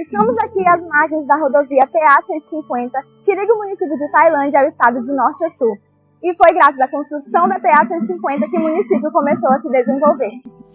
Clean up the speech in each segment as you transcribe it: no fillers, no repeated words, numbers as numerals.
Estamos aqui às margens da rodovia PA-150, que liga o município de Tailândia ao estado de Norte a Sul. E foi graças à construção da PA-150 que o município começou a se desenvolver.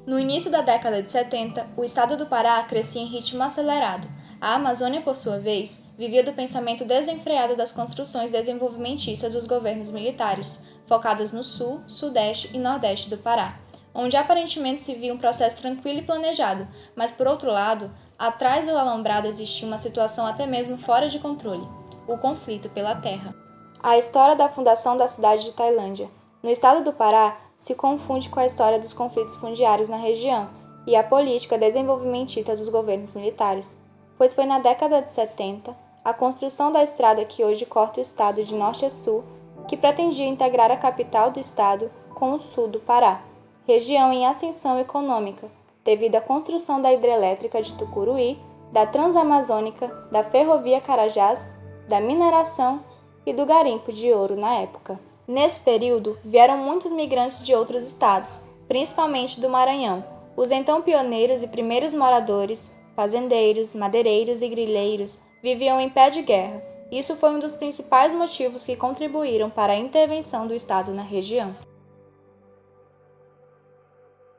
No início da década de 70, o estado do Pará crescia em ritmo acelerado. A Amazônia, por sua vez, vivia do pensamento desenfreado das construções desenvolvimentistas dos governos militares, focadas no sul, sudeste e nordeste do Pará, onde aparentemente se via um processo tranquilo e planejado, mas por outro lado, atrás do alambrado existia uma situação até mesmo fora de controle: o conflito pela terra. A história da fundação da cidade de Tailândia, no estado do Pará, se confunde com a história dos conflitos fundiários na região e a política desenvolvimentista dos governos militares, pois foi na década de 70 a construção da estrada que hoje corta o estado de norte a sul que pretendia integrar a capital do estado com o sul do Pará, região em ascensão econômica, devido à construção da hidrelétrica de Tucuruí, da Transamazônica, da Ferrovia Carajás, da mineração e do garimpo de ouro na época. Nesse período, vieram muitos migrantes de outros estados, principalmente do Maranhão. Os então pioneiros e primeiros moradores, fazendeiros, madeireiros e grileiros, viviam em pé de guerra. Isso foi um dos principais motivos que contribuíram para a intervenção do estado na região.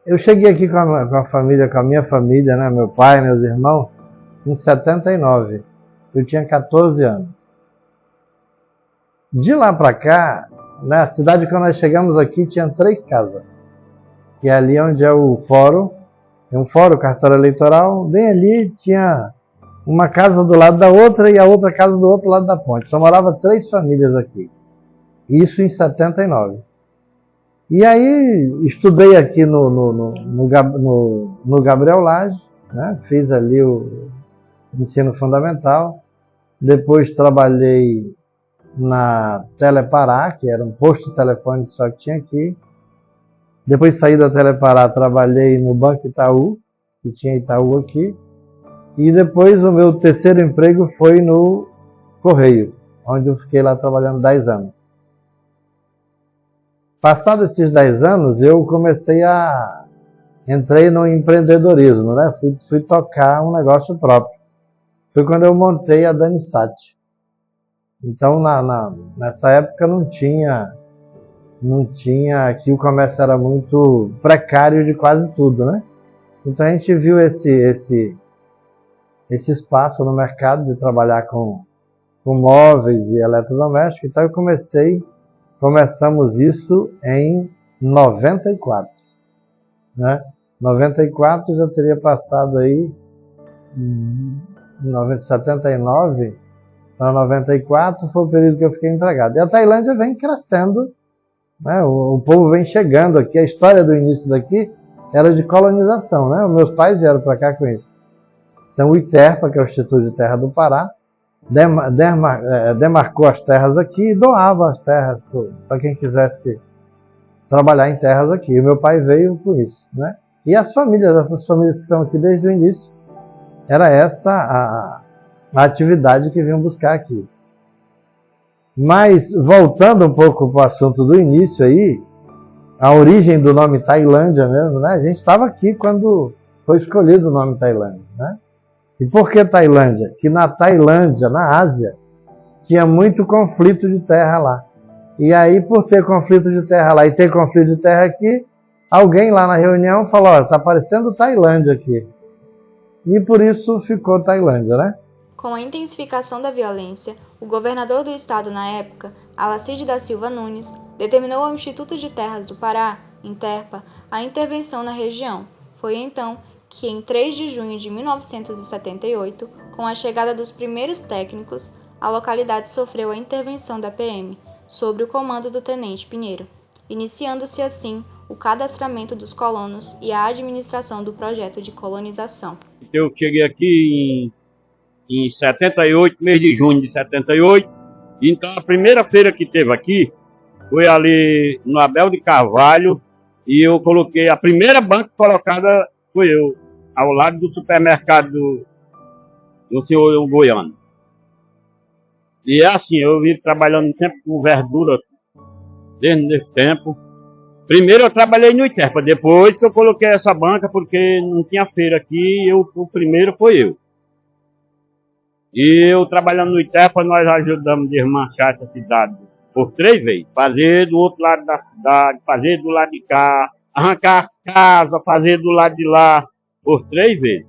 Eu cheguei aqui com a família, com a minha família, né, meu pai, meus irmãos, em 79. Eu tinha 14 anos. De lá para cá, na cidade que nós chegamos aqui tinha 3 casas. E ali onde é o fórum, é um fórum, cartório eleitoral, bem ali tinha uma casa do lado da outra e a outra casa do outro lado da ponte. Só morava 3 famílias aqui. Isso em 79. E aí estudei aqui no Gabriel Lage, né? Fiz ali o ensino fundamental. Depois trabalhei na Telepará, que era um posto telefônico só que tinha aqui. Depois saí da Telepará, trabalhei no Banco Itaú, que tinha Itaú aqui. E depois o meu terceiro emprego foi no Correio, onde eu fiquei lá trabalhando 10 anos. Passados esses 10 anos, eu entrei no empreendedorismo, né? Fui tocar um negócio próprio. Foi quando eu montei a Danisat. Então, nessa época não tinha, aqui o comércio era muito precário de quase tudo, né? Então a gente viu esse espaço no mercado de trabalhar com móveis e eletrodomésticos, então começamos isso em 94, né? 94 já teria passado aí, 79 para 94 foi o período que eu fiquei empregado. E a Tailândia vem crescendo, né? O povo vem chegando aqui. A história do início daqui era de colonização, né? Os meus pais vieram para cá com isso. Então o ITERPA, que é o Instituto de Terra do Pará, demarcou as terras aqui e doava as terras para quem quisesse trabalhar em terras aqui. E meu pai veio por isso, né? E essas famílias que estão aqui desde o início, era esta a atividade que vinham buscar aqui. Mas, voltando um pouco para o assunto do início aí, a origem do nome Tailândia mesmo, né? A gente estava aqui quando foi escolhido o nome Tailândia, né? E por que Tailândia? Que na Tailândia, na Ásia, tinha muito conflito de terra lá. E aí, por ter conflito de terra lá e ter conflito de terra aqui, alguém lá na reunião falou: ó, está aparecendo Tailândia aqui. E por isso ficou Tailândia, né? Com a intensificação da violência, o governador do estado na época, Alacide da Silva Nunes, determinou ao Instituto de Terras do Pará, INTERPA, a intervenção na região. Foi então que, em 3 de junho de 1978, com a chegada dos primeiros técnicos, a localidade sofreu a intervenção da PM, sob o comando do Tenente Pinheiro, iniciando-se assim o cadastramento dos colonos e a administração do projeto de colonização. Eu cheguei aqui em 78, mês de junho de 78, então a primeira feira que teve aqui foi ali no Abel de Carvalho, e eu coloquei, a primeira banca colocada foi eu, ao lado do supermercado do senhor Goiano. E é assim, eu vim trabalhando sempre com verdura desde esse tempo. Primeiro eu trabalhei no ITERPA, depois que eu coloquei essa banca, porque não tinha feira aqui, o primeiro foi eu. E eu trabalhando no ITEPA, nós ajudamos a desmanchar essa cidade por 3 vezes. Fazer do outro lado da cidade, fazer do lado de cá, arrancar as casas, fazer do lado de lá, por 3 vezes.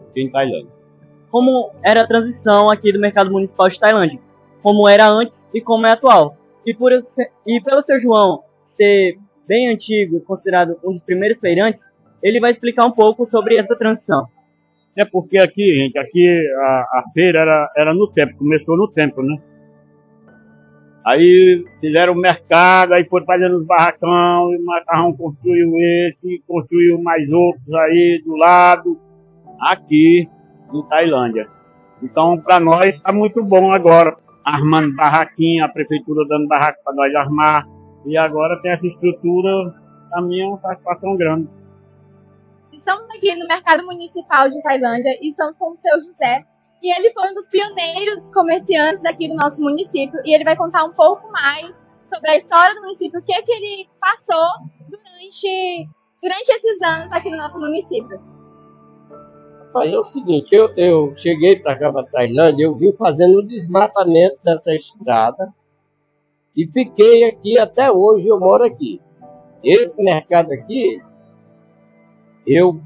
Aqui em Tailândia. Como era a transição aqui do mercado municipal de Tailândia? Como era antes e como é atual? E pelo seu João ser bem antigo, considerado um dos primeiros feirantes, ele vai explicar um pouco sobre essa transição. É porque aqui, gente, a feira era no tempo, começou no tempo, né? Aí fizeram o mercado, aí foram fazendo os barracão, e o macarrão construiu esse, construiu mais outros aí do lado, aqui em Tailândia. Então, para nós, está muito bom agora, armando barraquinha, a prefeitura dando barraco para nós armar, e agora tem essa estrutura, para mim é uma satisfação grande. Estamos aqui no Mercado Municipal de Tailândia e estamos com o seu José. E ele foi um dos pioneiros comerciantes daqui do nosso município. E ele vai contar um pouco mais sobre a história do município, o que ele passou durante esses anos aqui no nosso município. Aí é o seguinte, eu cheguei para cá, para Tailândia, eu vim fazendo o desmatamento dessa estrada e fiquei aqui até hoje, eu moro aqui. Esse mercado aqui, eu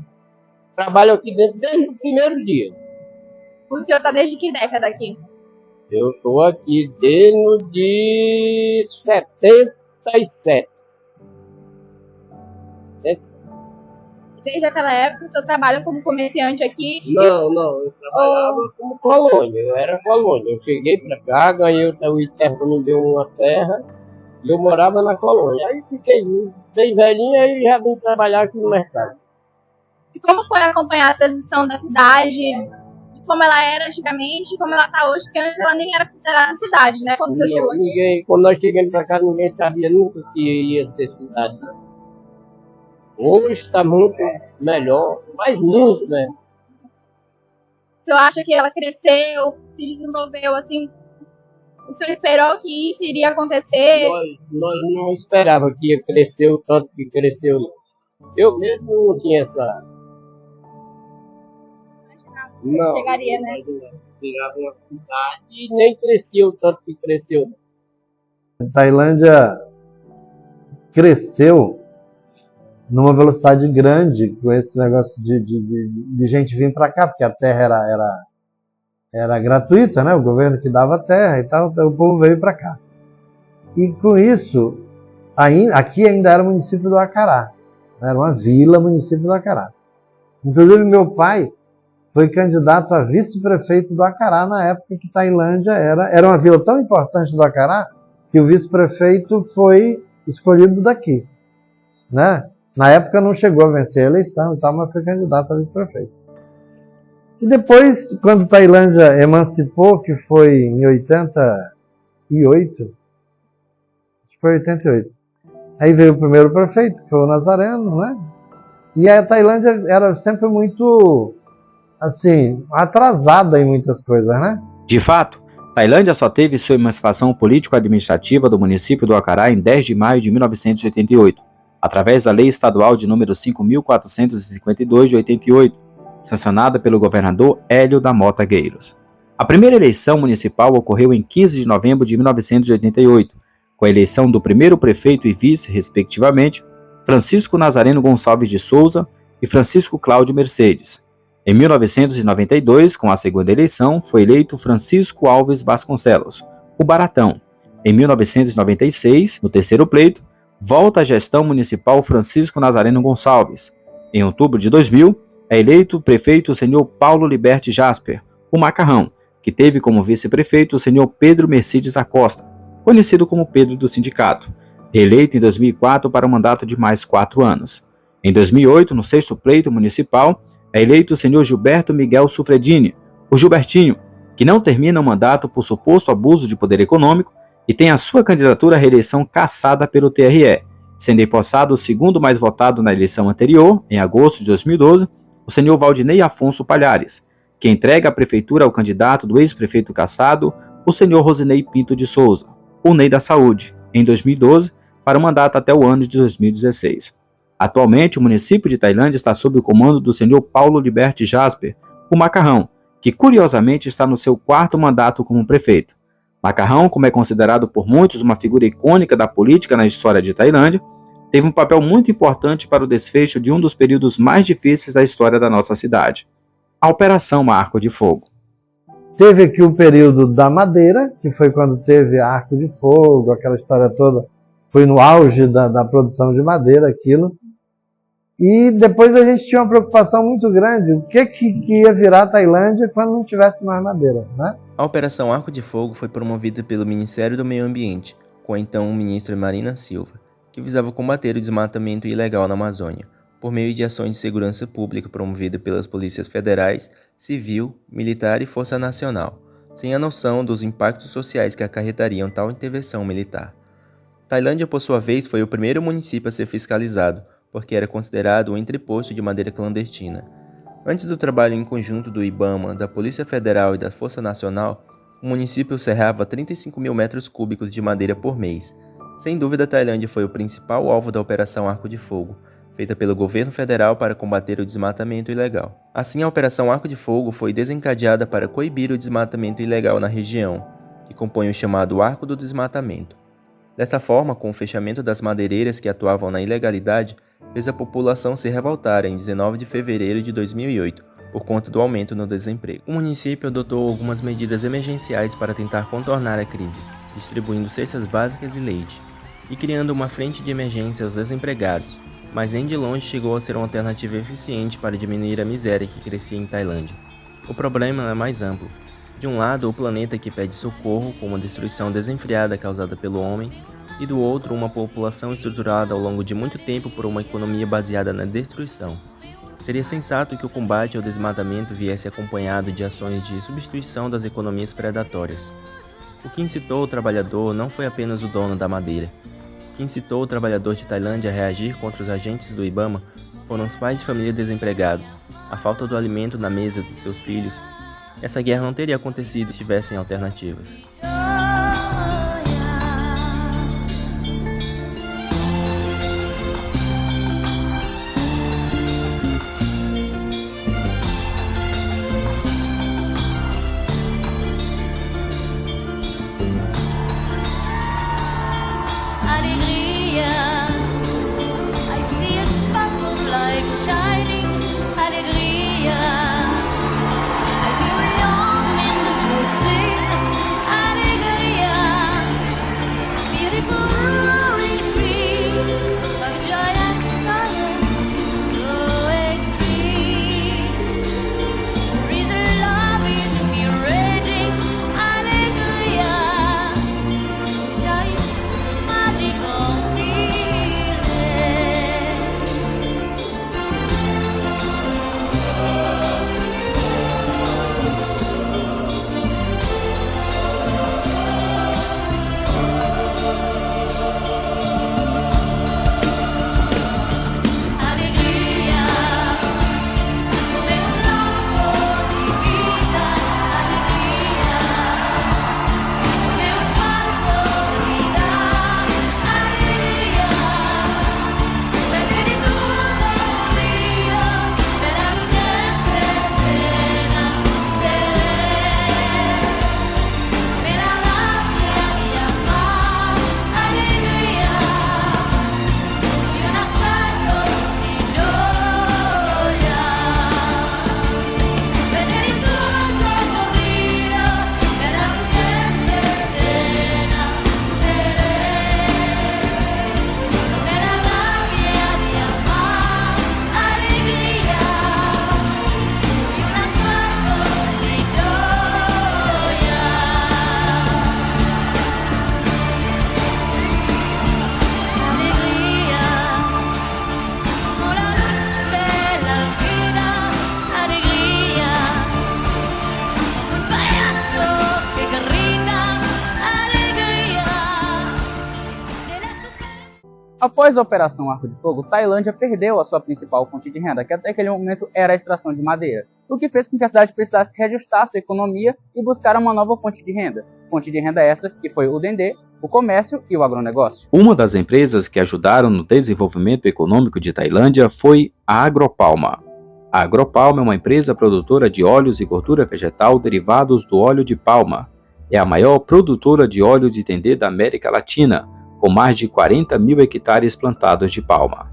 trabalho aqui dentro desde o primeiro dia. O senhor está desde que década aqui? Eu estou aqui desde 77. Desde aquela época, o senhor trabalha como comerciante aqui? Não, eu trabalhava como colônia, eu era colônia. Eu cheguei para cá, ganhei o ITEPA, me deu uma terra, e eu morava na colônia. Aí fiquei bem velhinho e já vim trabalhar aqui no mercado. E como foi acompanhar a transição da cidade, de como ela era antigamente e como ela está hoje? Porque antes ela nem era considerada cidade, né? Quando o senhor chegou aqui. Quando nós chegamos para cá, ninguém sabia nunca que ia ser cidade. Hoje está muito melhor, mas muito, né? O senhor acha que ela cresceu, se desenvolveu assim? O senhor esperou que isso iria acontecer? Nós não esperávamos que ia crescer o tanto que cresceu. Eu mesmo não tinha essa... Não, chegaria, né? Chegava uma cidade e nem crescia o tanto que cresceu. A Tailândia cresceu numa velocidade grande com esse negócio de gente vir para cá, porque a terra era gratuita, né? O governo que dava terra e tal, então o povo veio para cá. E com isso, aqui ainda era o município do Acará, era uma vila, município do Acará. Inclusive meu pai foi candidato a vice-prefeito do Acará na época que Tailândia era uma vila tão importante do Acará que o vice-prefeito foi escolhido daqui, né? Na época não chegou a vencer a eleição e tal, mas foi candidato a vice-prefeito. E depois, quando Tailândia emancipou, que foi em 88, acho que foi 88, aí veio o primeiro prefeito, que foi o Nazareno, né? E a Tailândia era sempre muito, assim, atrasada em muitas coisas, né? De fato, Tailândia só teve sua emancipação político-administrativa do município do Acará em 10 de maio de 1988, através da Lei Estadual de número 5.452 de 88, sancionada pelo governador Hélio da Mota Gueiros. A primeira eleição municipal ocorreu em 15 de novembro de 1988, com a eleição do primeiro prefeito e vice, respectivamente, Francisco Nazareno Gonçalves de Souza e Francisco Cláudio Mercedes. Em 1992, com a segunda eleição, foi eleito Francisco Alves Vasconcelos, o Baratão. Em 1996, no terceiro pleito, volta à gestão municipal Francisco Nazareno Gonçalves. Em outubro de 2000, é eleito o prefeito o senhor Paulo Liberti Jasper, o Macarrão, que teve como vice-prefeito o senhor Pedro Mercedes Acosta, conhecido como Pedro do Sindicato, reeleito em 2004 para um mandato de mais 4 anos. Em 2008, no sexto pleito municipal, é eleito o senhor Gilberto Miguel Sufredini, o Gilbertinho, que não termina o mandato por suposto abuso de poder econômico e tem a sua candidatura à reeleição cassada pelo TRE, sendo empossado o segundo mais votado na eleição anterior, em agosto de 2012, o senhor Valdinei Afonso Palhares, que entrega a prefeitura ao candidato do ex-prefeito cassado, o senhor Rosinei Pinto de Souza, o Ney da Saúde, em 2012, para o mandato até o ano de 2016. Atualmente, o município de Tailândia está sob o comando do senhor Paulo Liberti Jasper, o Macarrão, que curiosamente está no seu 4º mandato como prefeito. Macarrão, como é considerado por muitos uma figura icônica da política na história de Tailândia, teve um papel muito importante para o desfecho de um dos períodos mais difíceis da história da nossa cidade, a Operação Arco de Fogo. Teve aqui o período da Madeira, que foi quando teve Arco de Fogo, aquela história toda, foi no auge da produção de madeira, aquilo. E depois a gente tinha uma preocupação muito grande, o que ia virar a Tailândia quando não tivesse mais madeira, né? A Operação Arco de Fogo foi promovida pelo Ministério do Meio Ambiente, com a então ministra Marina Silva, que visava combater o desmatamento ilegal na Amazônia, por meio de ações de segurança pública promovidas pelas polícias federais, civil, militar e Força Nacional, sem a noção dos impactos sociais que acarretariam tal intervenção militar. Tailândia, por sua vez, foi o primeiro município a ser fiscalizado, porque era considerado um entreposto de madeira clandestina. Antes do trabalho em conjunto do IBAMA, da Polícia Federal e da Força Nacional, o município serrava 35 mil metros cúbicos de madeira por mês. Sem dúvida, a Tailândia foi o principal alvo da Operação Arco de Fogo, feita pelo governo federal para combater o desmatamento ilegal. Assim, a Operação Arco de Fogo foi desencadeada para coibir o desmatamento ilegal na região, que compõe o chamado Arco do Desmatamento. Dessa forma, com o fechamento das madeireiras que atuavam na ilegalidade, fez a população se revoltar em 19 de fevereiro de 2008, por conta do aumento no desemprego. O município adotou algumas medidas emergenciais para tentar contornar a crise, distribuindo cestas básicas e leite, e criando uma frente de emergência aos desempregados, mas nem de longe chegou a ser uma alternativa eficiente para diminuir a miséria que crescia em Tailândia. O problema é mais amplo. De um lado, o planeta que pede socorro com uma destruição desenfreada causada pelo homem, e do outro, uma população estruturada ao longo de muito tempo por uma economia baseada na destruição. Seria sensato que o combate ao desmatamento viesse acompanhado de ações de substituição das economias predatórias. O que incitou o trabalhador não foi apenas o dono da madeira. O que incitou o trabalhador de Tailândia a reagir contra os agentes do IBAMA foram os pais de família desempregados, a falta do alimento na mesa de seus filhos. Essa guerra não teria acontecido se tivessem alternativas. Após a Operação Arco de Fogo, Tailândia perdeu a sua principal fonte de renda, que até aquele momento era a extração de madeira, o que fez com que a cidade precisasse reajustar sua economia e buscar uma nova fonte de renda. Fonte de renda essa que foi o dendê, o comércio e o agronegócio. Uma das empresas que ajudaram no desenvolvimento econômico de Tailândia foi a Agropalma. A Agropalma é uma empresa produtora de óleos e gordura vegetal derivados do óleo de palma. É a maior produtora de óleo de dendê da América Latina, com mais de 40 mil hectares plantados de palma.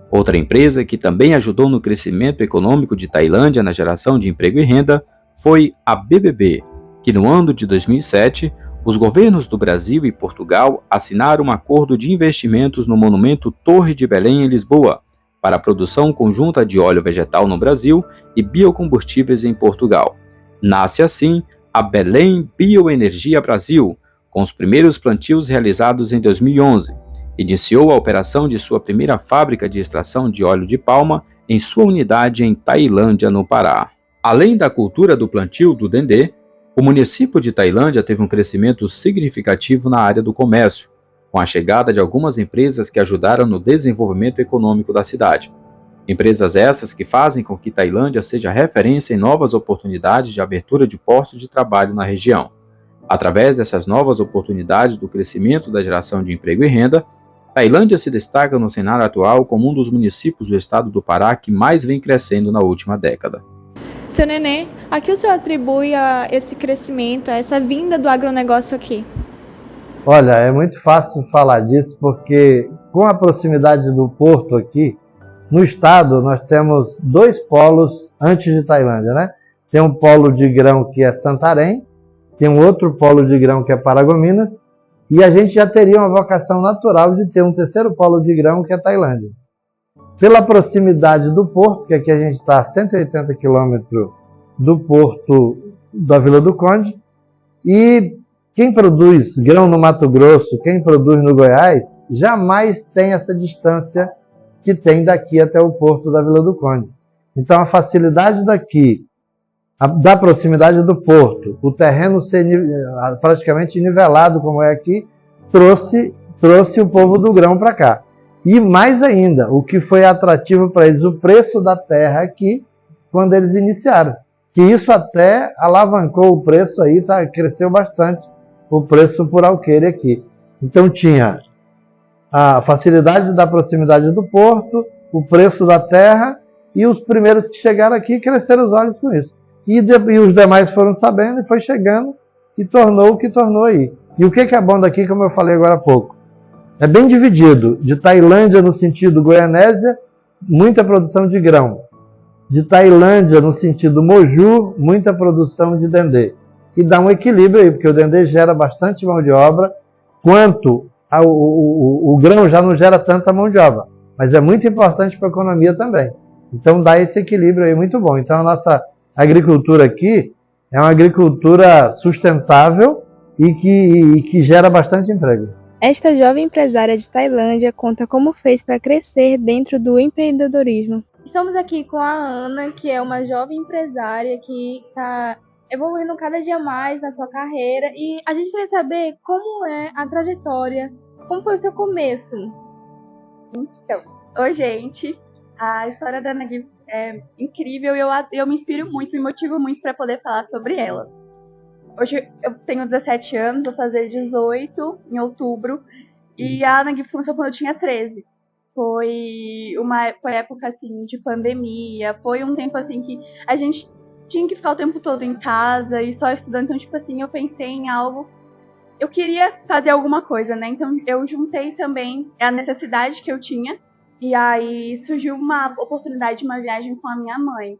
Outra empresa que também ajudou no crescimento econômico de Tailândia na geração de emprego e renda foi a BBB, que no ano de 2007, os governos do Brasil e Portugal assinaram um acordo de investimentos no monumento Torre de Belém em Lisboa, para a produção conjunta de óleo vegetal no Brasil e biocombustíveis em Portugal. Nasce assim a Belém Bioenergia Brasil, com os primeiros plantios realizados em 2011. Iniciou a operação de sua primeira fábrica de extração de óleo de palma em sua unidade em Tailândia, no Pará. Além da cultura do plantio do dendê, o município de Tailândia teve um crescimento significativo na área do comércio, com a chegada de algumas empresas que ajudaram no desenvolvimento econômico da cidade. Empresas essas que fazem com que Tailândia seja referência em novas oportunidades de abertura de postos de trabalho na região. Através dessas novas oportunidades do crescimento da geração de emprego e renda, Tailândia se destaca no cenário atual como um dos municípios do estado do Pará que mais vem crescendo na última década. Seu Nenê, a que o senhor atribui a esse crescimento, a essa vinda do agronegócio aqui? Olha, é muito fácil falar disso porque com a proximidade do porto aqui, no estado nós temos 2 polos antes de Tailândia, né? Tem um polo de grão que é Santarém, tem um outro polo de grão que é Paragominas, e a gente já teria uma vocação natural de ter um terceiro polo de grão que é Tailândia. Pela proximidade do porto, que aqui a gente está a 180 quilômetros do porto da Vila do Conde, e quem produz grão no Mato Grosso, quem produz no Goiás, jamais tem essa distância que tem daqui até o porto da Vila do Conde. Então a facilidade daqui, da proximidade do porto, o terreno ser praticamente nivelado como é aqui, trouxe o povo do grão para cá. E mais ainda, o que foi atrativo para eles, o preço da terra aqui, quando eles iniciaram. Que isso até alavancou o preço aí, cresceu bastante o preço por alqueire aqui. Então tinha a facilidade da proximidade do porto, o preço da terra, e os primeiros que chegaram aqui cresceram os olhos com isso. E os demais foram sabendo e foi chegando e tornou o que tornou aí. E o que é bom daqui, como eu falei agora há pouco? É bem dividido. De Tailândia no sentido Goianésia, muita produção de grão. De Tailândia no sentido Moju, muita produção de dendê. E dá um equilíbrio aí, porque o dendê gera bastante mão de obra, quanto o grão já não gera tanta mão de obra. Mas é muito importante para a economia também. Então dá esse equilíbrio aí muito bom. Então a nossa agricultura aqui é uma agricultura sustentável e que gera bastante emprego. Esta jovem empresária de Tailândia conta como fez para crescer dentro do empreendedorismo. Estamos aqui com a Ana, que é uma jovem empresária que está evoluindo cada dia mais na sua carreira, e a gente queria saber como é a trajetória, como foi o seu começo. Então, oi gente, a história da Ana Gibbs é incrível e eu me inspiro muito, me motivo muito para poder falar sobre ela. Hoje eu tenho 17 anos, vou fazer 18 em outubro, e a Ana Gibbs começou quando eu tinha 13. Foi época assim de pandemia, foi um tempo assim que a gente tinha que ficar o tempo todo em casa e só estudando, então tipo assim, eu pensei em algo, eu queria fazer alguma coisa, né? Então eu juntei também a necessidade que eu tinha, e aí surgiu uma oportunidade de uma viagem com a minha mãe,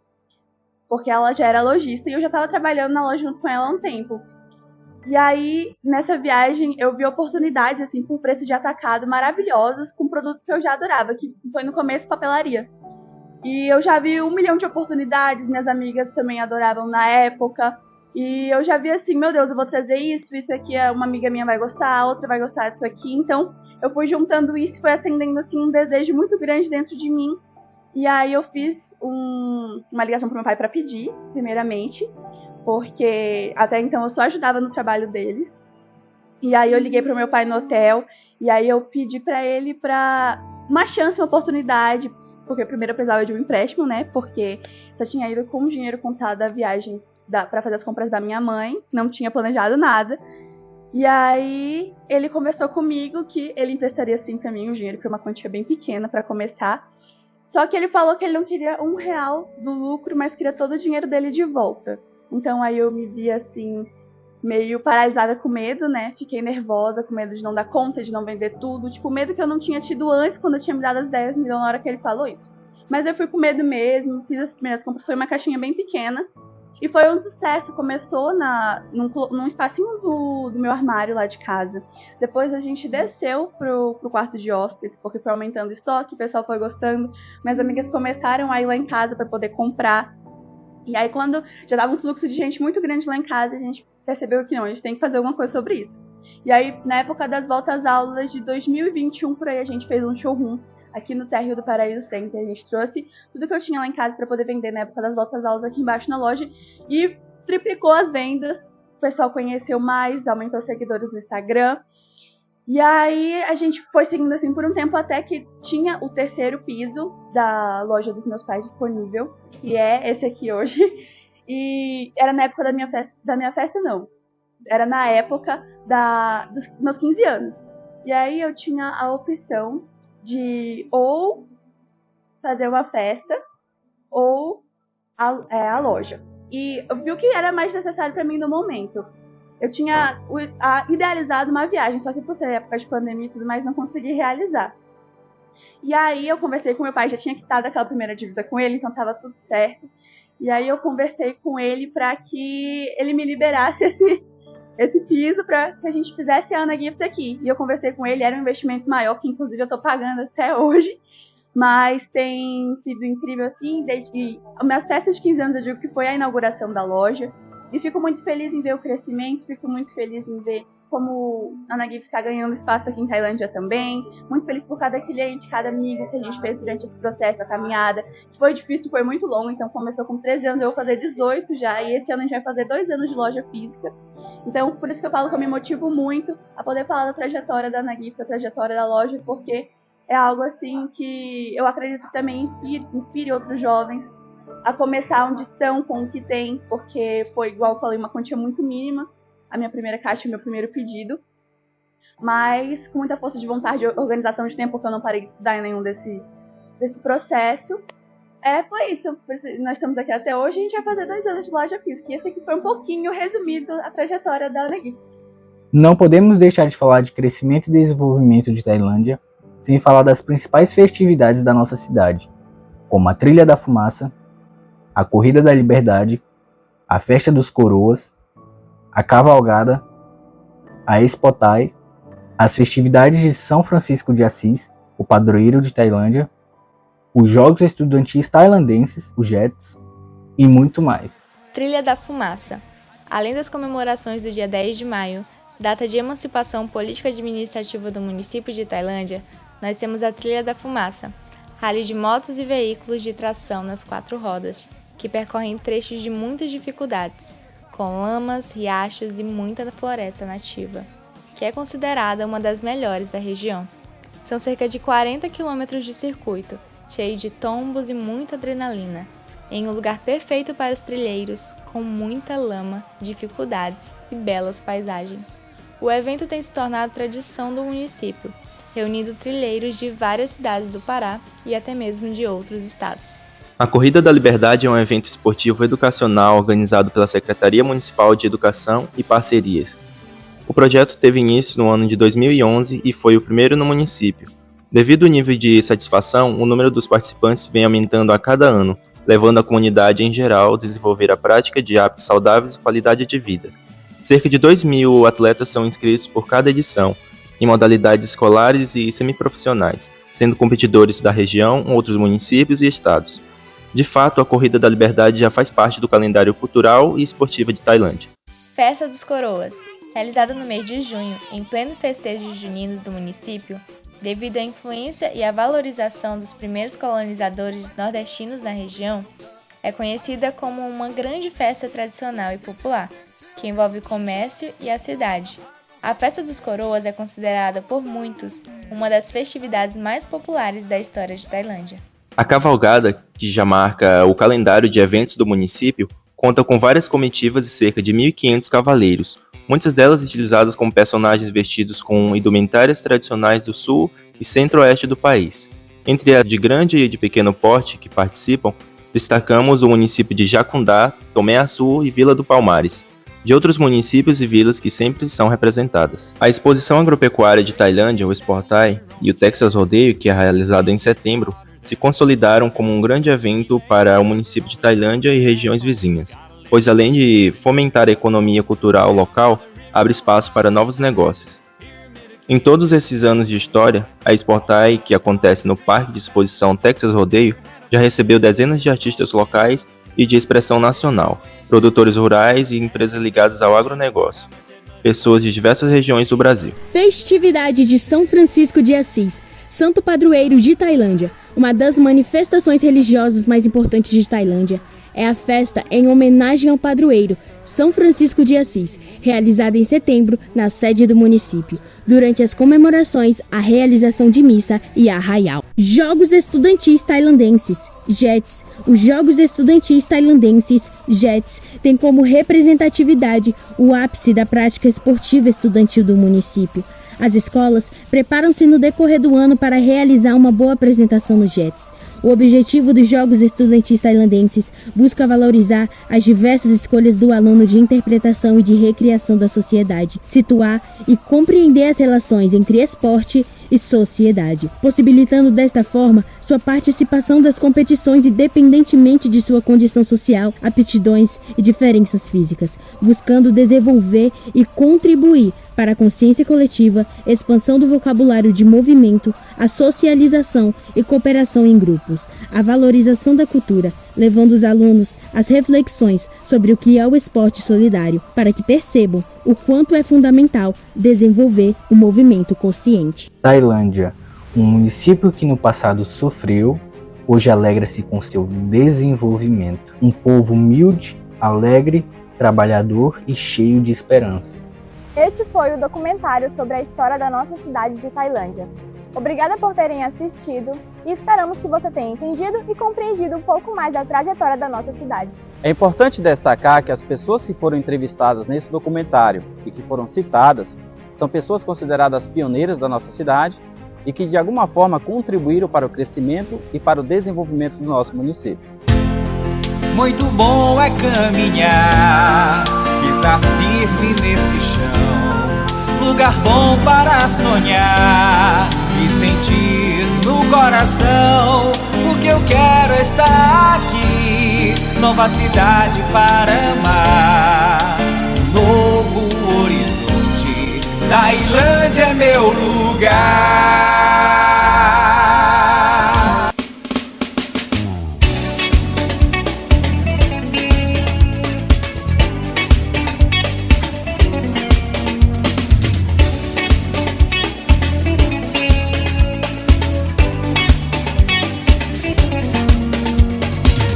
porque ela já era lojista e eu já estava trabalhando na loja junto com ela há um tempo. E aí, nessa viagem, eu vi oportunidades, assim, por preço de atacado maravilhosas, com produtos que eu já adorava, que foi no começo papelaria. E eu já vi 1 milhão de oportunidades, minhas amigas também adoravam na época. E eu já vi assim, meu Deus, eu vou trazer isso aqui uma amiga minha vai gostar, a outra vai gostar disso aqui. Então, eu fui juntando isso e foi acendendo, assim, um desejo muito grande dentro de mim. E aí eu fiz uma ligação pro meu pai para pedir, primeiramente, porque até então eu só ajudava no trabalho deles. E aí eu liguei pro meu pai no hotel, e aí eu pedi para ele para uma chance, uma oportunidade, porque primeiro eu precisava de um empréstimo, né? Porque só tinha ido com o dinheiro contado da viagem para fazer as compras da minha mãe, não tinha planejado nada. E aí ele conversou comigo que ele emprestaria sim para mim o dinheiro, que foi uma quantia bem pequena para começar. Só que ele falou que ele não queria R$1 do lucro, mas queria todo o dinheiro dele de volta. Então aí eu me vi assim, meio paralisada com medo, né? Fiquei nervosa, com medo de não dar conta, de não vender tudo. Tipo, medo que eu não tinha tido antes, quando eu tinha me dado as 10 mil na hora que ele falou isso. Mas eu fui com medo mesmo, fiz as primeiras compras, foi uma caixinha bem pequena. E foi um sucesso, começou num espacinho do meu armário lá de casa. Depois a gente desceu pro quarto de hóspedes, porque foi aumentando o estoque, o pessoal foi gostando. Minhas amigas começaram a ir lá em casa para poder comprar. E aí quando já dava um fluxo de gente muito grande lá em casa, a gente percebeu que não, a gente tem que fazer alguma coisa sobre isso. E aí, na época das voltas às aulas de 2021, por aí, a gente fez um showroom aqui no térreo do Paraíso Center. A gente trouxe tudo que eu tinha lá em casa para poder vender na época das voltas às aulas aqui embaixo na loja e triplicou as vendas. O pessoal conheceu mais, aumentou os seguidores no Instagram. E aí a gente foi seguindo assim por um tempo até que tinha o 3º piso da loja dos meus pais disponível, que é esse aqui hoje. E era na época da minha festa não. Era na época dos meus 15 anos. E aí eu tinha a opção de ou fazer uma festa ou a loja. E eu vi o que era mais necessário para mim no momento. Eu tinha idealizado uma viagem, só que por ser época de pandemia e tudo mais, não consegui realizar. E aí eu conversei com meu pai, já tinha quitado aquela primeira dívida com ele, então tava tudo certo. E aí eu conversei com ele para que ele me liberasse esse piso para que a gente fizesse a Ana Gifts aqui. E eu conversei com ele, era um investimento maior, que inclusive eu tô pagando até hoje. Mas tem sido incrível assim, desde minhas festas de 15 anos eu digo que foi a inauguração da loja. E fico muito feliz em ver o crescimento, fico muito feliz em ver como a Ana Gifts está ganhando espaço aqui em Tailândia também. Muito feliz por cada cliente, cada amigo que a gente fez durante esse processo, a caminhada. Que foi difícil, foi muito longo, então começou com 13 anos, eu vou fazer 18 já. E esse ano a gente vai fazer 2 anos de loja física. Então, por isso que eu falo que eu me motivo muito a poder falar da trajetória da Ana Gifts, a trajetória da loja, porque é algo assim que eu acredito que também inspire outros jovens a começar onde estão, com o que tem, porque foi, igual eu falei, uma quantia muito mínima, a minha primeira caixa, o meu primeiro pedido, mas com muita força de vontade, organização de tempo, porque eu não parei de estudar em nenhum desse processo. Foi isso, nós estamos aqui até hoje, a gente vai fazer 2 anos de loja física, e esse aqui foi um pouquinho resumido a trajetória da Ana Gifts. Não podemos deixar de falar de crescimento e desenvolvimento de Tailândia, sem falar das principais festividades da nossa cidade, como a Trilha da Fumaça, a Corrida da Liberdade, a Festa dos Coroas, a Cavalgada, a Expotai, as festividades de São Francisco de Assis, o padroeiro de Tailândia, os Jogos Estudantis Tailandenses, os JETs, e muito mais. Trilha da Fumaça. Além das comemorações do dia 10 de maio, data de emancipação política e administrativa do município de Tailândia, nós temos a Trilha da Fumaça, rally de motos e veículos de tração nas 4 rodas, que percorrem trechos de muitas dificuldades, com lamas, riachos e muita floresta nativa, que é considerada uma das melhores da região. São cerca de 40 quilômetros de circuito, cheio de tombos e muita adrenalina, em um lugar perfeito para os trilheiros, com muita lama, dificuldades e belas paisagens. O evento tem se tornado tradição do município, reunindo trilheiros de várias cidades do Pará e até mesmo de outros estados. A Corrida da Liberdade é um evento esportivo educacional organizado pela Secretaria Municipal de Educação e Parcerias. O projeto teve início no ano de 2011 e foi o primeiro no município. Devido ao nível de satisfação, o número dos participantes vem aumentando a cada ano, levando a comunidade em geral a desenvolver a prática de hábitos saudáveis e qualidade de vida. Cerca de 2.000 atletas são inscritos por cada edição, em modalidades escolares e semiprofissionais, sendo competidores da região, outros municípios e estados. De fato, a Corrida da Liberdade já faz parte do calendário cultural e esportivo de Tailândia. Festa dos Coroas. Realizada no mês de junho, em pleno festejo juninos do município, devido à influência e à valorização dos primeiros colonizadores nordestinos na região, é conhecida como uma grande festa tradicional e popular, que envolve o comércio e a cidade. A Festa dos Coroas é considerada por muitos uma das festividades mais populares da história de Tailândia. A cavalgada, que já marca o calendário de eventos do município, conta com várias comitivas e cerca de 1.500 cavaleiros, muitas delas utilizadas como personagens vestidos com indumentárias tradicionais do sul e centro-oeste do país. Entre as de grande e de pequeno porte que participam, destacamos o município de Jacundá, Tomé-Açu e Vila do Palmares, de outros municípios e vilas que sempre são representadas. A exposição agropecuária de Tailândia, o Sportai, e o Texas Rodeio, que é realizado em setembro, se consolidaram como um grande evento para o município de Tailândia e regiões vizinhas, pois além de fomentar a economia cultural local, abre espaço para novos negócios. Em todos esses anos de história, a Sportai, que acontece no Parque de Exposição Texas Rodeio, já recebeu dezenas de artistas locais e de expressão nacional, produtores rurais e empresas ligadas ao agronegócio, pessoas de diversas regiões do Brasil. Festividade de São Francisco de Assis, Santo Padroeiro de Tailândia, uma das manifestações religiosas mais importantes de Tailândia. É a festa em homenagem ao padroeiro, São Francisco de Assis, realizada em setembro na sede do município. Durante as comemorações, a realização de missa e arraial. Jogos Estudantis Tailandenses, JETS. Os Jogos Estudantis Tailandenses, JETS, têm como representatividade o ápice da prática esportiva estudantil do município. As escolas preparam-se no decorrer do ano para realizar uma boa apresentação no JETS. O objetivo dos Jogos Estudantis Tailandenses busca valorizar as diversas escolhas do aluno de interpretação e de recriação da sociedade, situar e compreender as relações entre esporte e sociedade, possibilitando desta forma sua participação das competições independentemente de sua condição social, aptidões e diferenças físicas, buscando desenvolver e contribuir para a consciência coletiva, expansão do vocabulário de movimento, a socialização e cooperação em grupos, a valorização da cultura, levando os alunos às reflexões sobre o que é o esporte solidário, para que percebam o quanto é fundamental desenvolver o movimento consciente. Tailândia, um município que no passado sofreu, hoje alegra-se com seu desenvolvimento. Um povo humilde, alegre, trabalhador e cheio de esperanças. Este foi o documentário sobre a história da nossa cidade de Tailândia. Obrigada por terem assistido e esperamos que você tenha entendido e compreendido um pouco mais da trajetória da nossa cidade. É importante destacar que as pessoas que foram entrevistadas nesse documentário e que foram citadas são pessoas consideradas pioneiras da nossa cidade e que de alguma forma contribuíram para o crescimento e para o desenvolvimento do nosso município. Muito bom é caminhar, pisar firme nesse chão, lugar bom para sonhar e sentir no coração. O que eu quero é estar aqui, nova cidade para amar, um novo horizonte, Tailândia é meu lugar.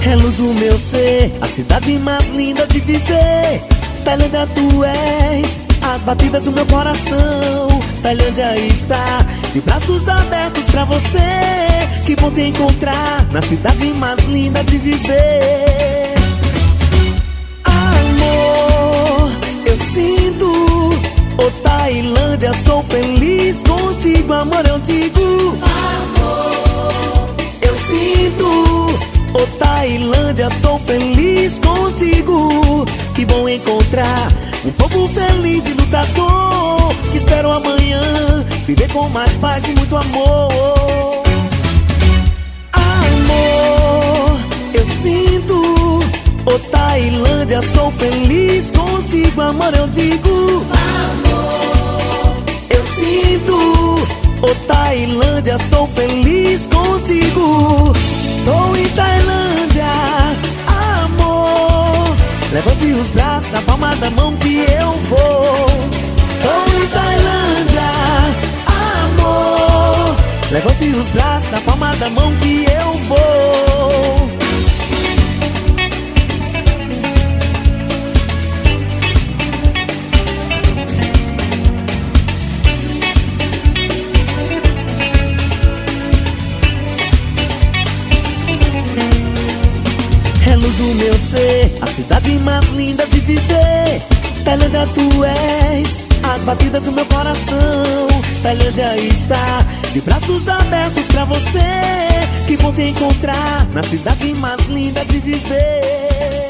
É luz o meu ser, a cidade mais linda de viver. Tailândia tu és, as batidas do meu coração. Tailândia está de braços abertos pra você. Que bom te encontrar na cidade mais linda de viver. Amor, eu sinto, oh Tailândia, sou feliz contigo. Amor, eu digo, amor, eu sinto, oh Tailândia, sou feliz contigo. Que bom encontrar um povo feliz e lutador, que espero amanhã viver com mais paz e muito amor. Amor, eu sinto, oh Tailândia, sou feliz contigo. Amor, eu digo, amor, eu sinto, oh Tailândia, sou feliz contigo. Tô em Tailândia, amor, levante os braços na palma da mão que eu vou. Tô em Tailândia, amor, levante os braços na palma da mão que eu vou. É luz do meu ser, a cidade mais linda de viver. Tailândia tu és, as batidas do meu coração. Tailândia está de braços abertos pra você. Que bom te encontrar na cidade mais linda de viver.